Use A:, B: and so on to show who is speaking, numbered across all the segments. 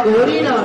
A: अघोरी ना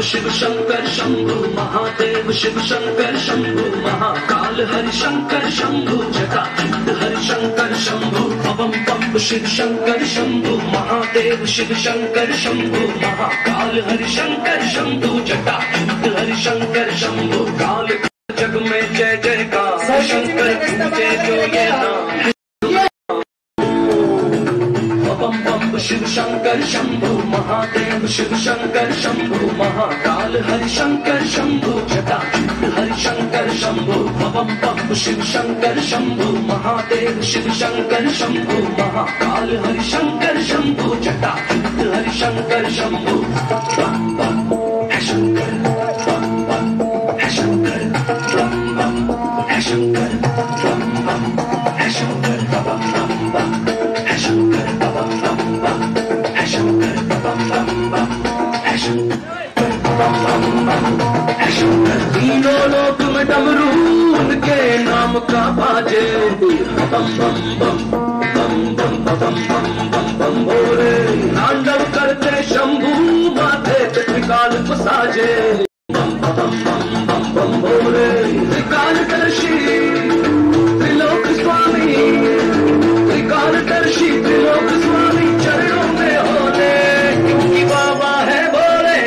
B: शिव शंकर शंभु महादेव शिव शंकर शंभु महाकाल हरि शंकर शंभु जटाजूट हरि शंकर शंभु बम बम शिव शंकर शंभु महादेव शिव शंकर शंभु महाकाल हरि शंकर शंभु जटाजूट हरि शंकर शंभु काल जग में जय जयकार शंकर पूजे जो ये नाम बम बम शिव शंकर शंभु महादेव शिव शंकर शंभु महाकाल हरि शंकर शंभु जटाजूट हरि शंकर शंभु बम बम शिव शंकर शंभु महादेव शिव शंकर शंभु महाकाल हरि शंकर शंभु जटाजूट हरि शंकर शंभु बम बम है शंकर बम बम है शंकर बम बम है शंकर बम बम है शंकर बम बम है शंकर तीनों लोक में डमरू उनके नाम का बाजे बम बम बम बम बम बम बम बम बम भोरे तांडव करते शंभू माथे पे त्रिकाल साजे बम बम बम बम बम भोरे त्रिकालदर्शी त्रिलोक स्वामी त्रिकालदर्शी त्रिलोक स्वामी चरणों में होने क्योंकि बाबा है बोले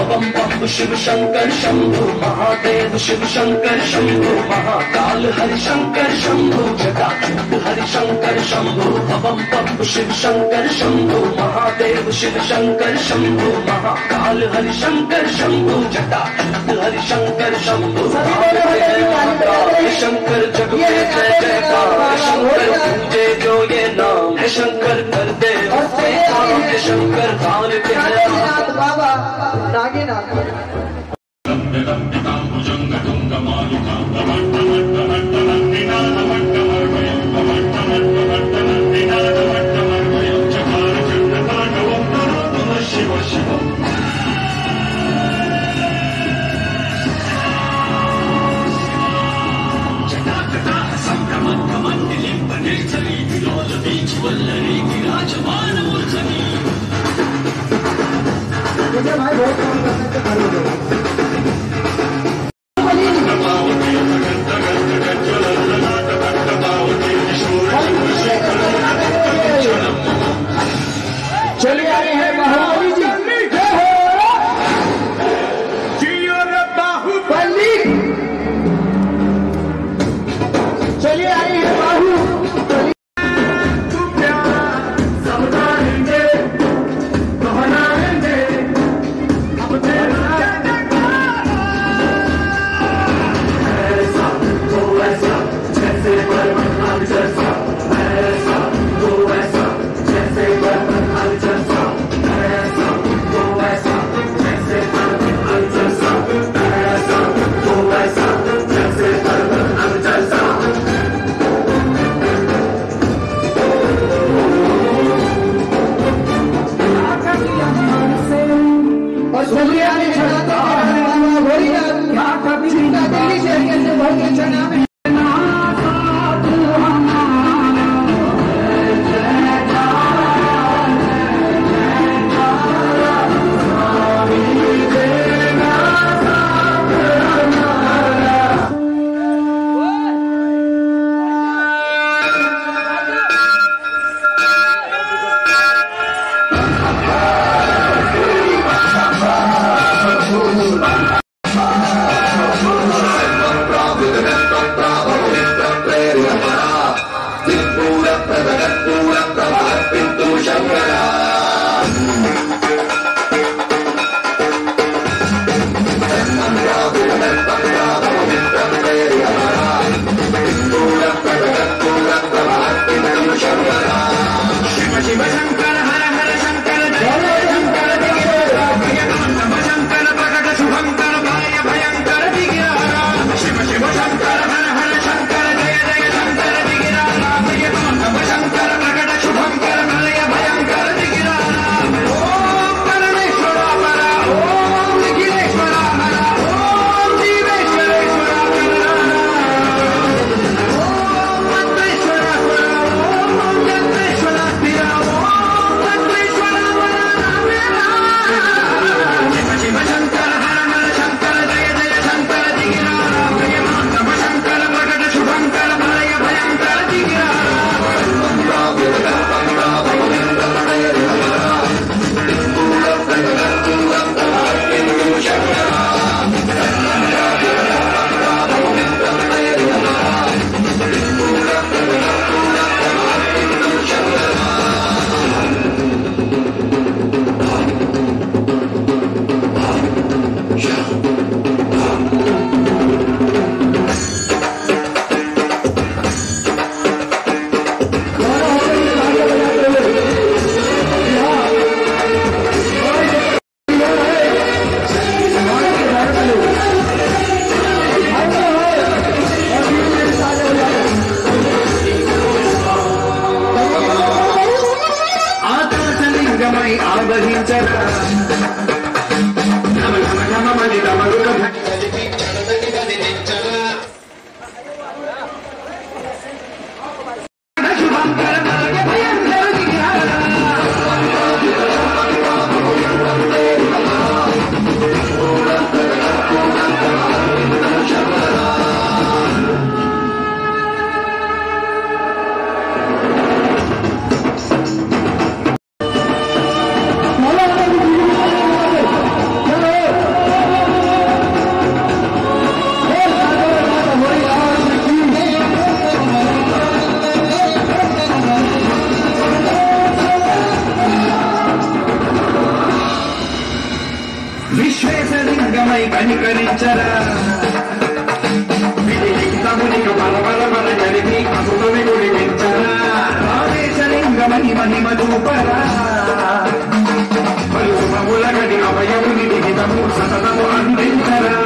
B: बम बम शिव शंकर शंभु महादेव शिव शंकर शंभु महाकाल हरि शंकर शंभु जटाजूट हरि शंकर शंभु बम बम शिव शंकर शंभु महादेव शिव शंकर शंभु महाकाल हरि शंकर शंभु जटाजूट हरि शंकर शंभु शंकर जग में जय जयकार शंकर पूजे जो ये नाम है शंकर कर दे शंकर काल के
A: बाबा नागेनाथ मुझे भाई बहुत काम करने से करोगे चलिए आए हैं बाहुबली जी चलिए आए हैं बाहुबली
C: పులకరించరా విధిలిఖితమునిక బలబల జరిగి అసుతమి గుడివించరా రామేశలింగమని మహిమ చూపరా పలుమములగడి అవయముని విహితము సతతము అందించరా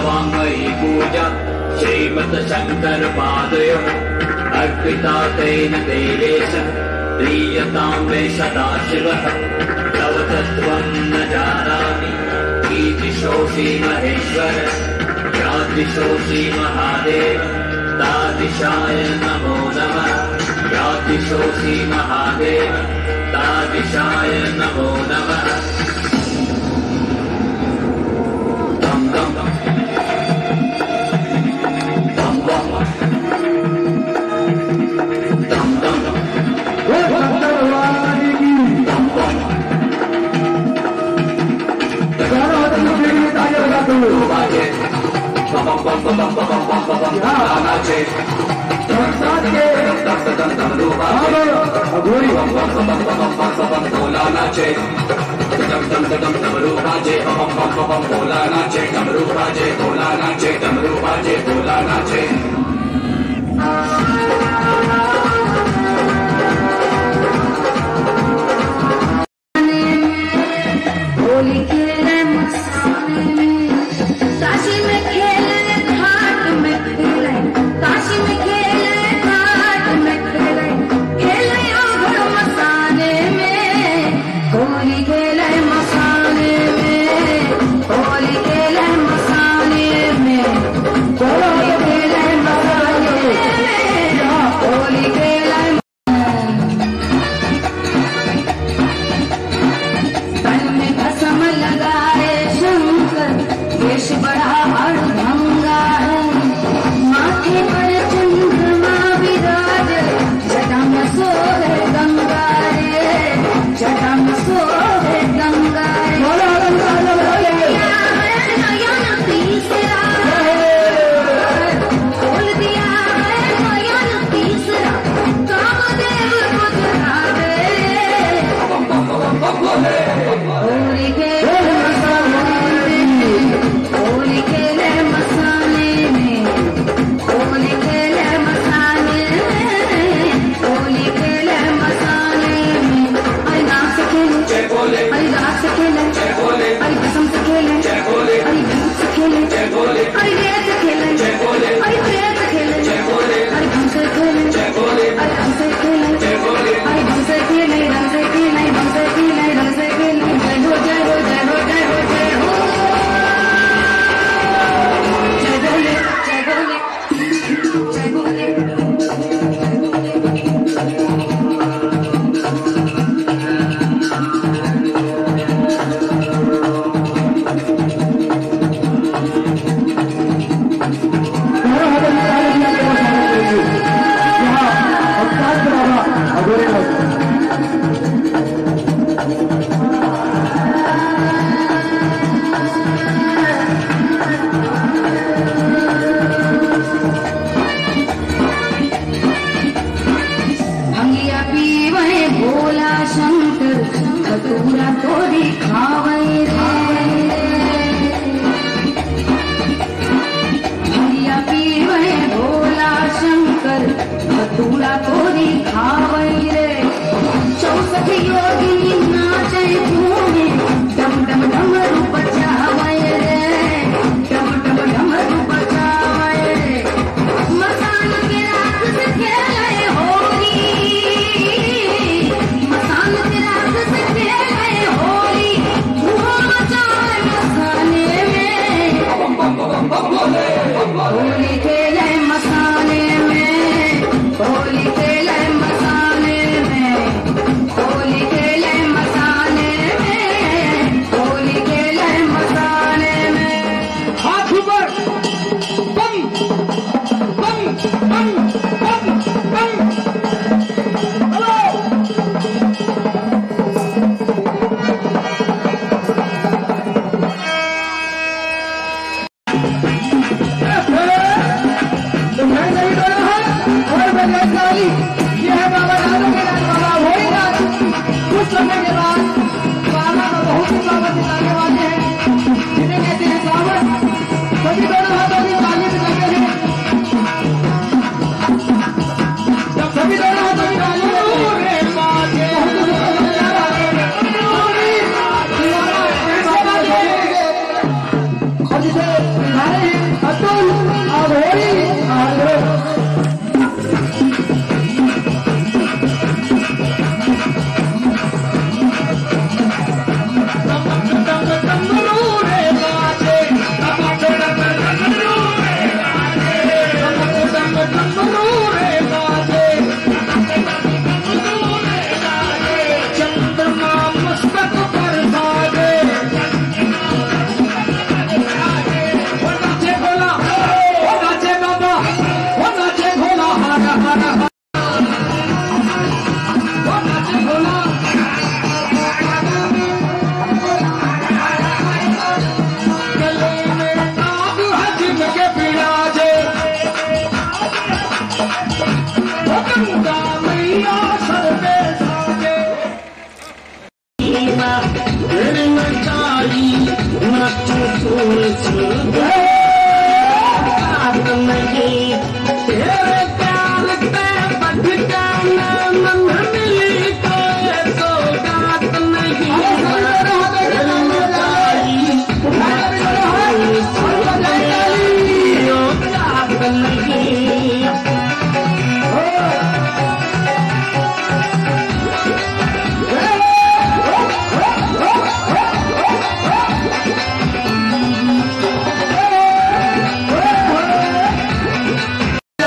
B: वाङ्मयी पूजा श्रीमत् शङ्कर पादयोः अर्पिता तेन देवेश प्रीयतां मे सदा शिवः तव तत्त्वं न जानामि कीदृशोऽसि महेश्वर यादृशोऽसि महादेव तादृशाय नमो नमः यादृशोऽसि महादेव तादृशाय नमो नमः
D: चौसठ योगिनी नाचे
C: भोले